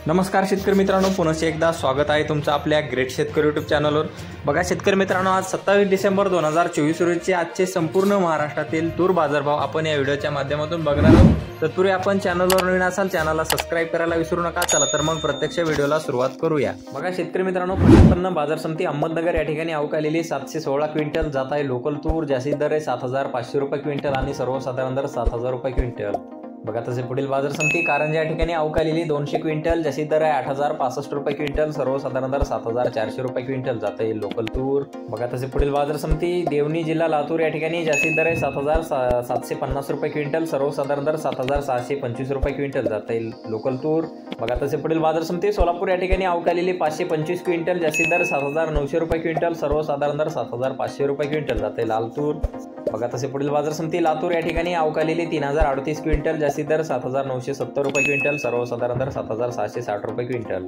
नमस्कार शेतकरी मित्रांनो, पुन्हा एकदा स्वागत आहे तुमचं आपल्या ग्रेट शेतकरी यूट्यूब चॅनलवर। बघा शेतकरी मित्रांनो, आज 27 डिसेंबर 2024 रोजीचे आजचे संपूर्ण महाराष्ट्रातील तूर बाजारभाव आपण या व्हिडिओच्या माध्यमातून बघणार आहोत। तत्पूर्वी आपण चॅनलवर नवीन असाल चॅनलला सबस्क्राइब करायला विसरू नका। चला तर मग प्रत्यक्ष व्हिडिओला सुरुवात करूया। बघा शेतकरी मित्रांनो, कृषी उत्पन्न बाजार समिती अहमदनगर या ठिकाणी अवकालेली 716 क्विंटल जात आहे। लोकल तूर जास्तीत दर आहे 7500 रुपये क्विंटल आणि सर्वसाधारण दर 7000 रुपये क्विंटल। बघा तसे पुढील बाजार समिती कारंजा या ठिकाणी अवकालेली 200 क्विंटल जास्तीत दर आहे 8065 रुपये क्विंटल, सर्वसाधारण दर 7400 रुपये क्विंटल जात आहे लोकल तूर। बघा तसे पुढील बाजार समिती देवणी जिल्हा लातूर या ठिकाणी जास्तीत दर आहे 7750 रुपये क्विंटल, सर्वसाधारण दर 7625 रुपये क्विंटल जात आहे लोकल तूर। बघा तसे पुढील बाजार समिती सोलापूर या ठिकाणी अवकालेली 525 क्विंटल जास्तीत दर 7900 रुपये क्विंटल, सर्वसाधारण दर 7500 रुपये क्विंटल जात आहे लाल तूर। बघा तसे पुढील बाजार समिती लातूर या ठिकाणी अवकालेली 3038 क्विंटल जास्तीत दर 7970 रुपये क्विंटल, सर्वसाधारण दर 7660 रुपये क्विंटल।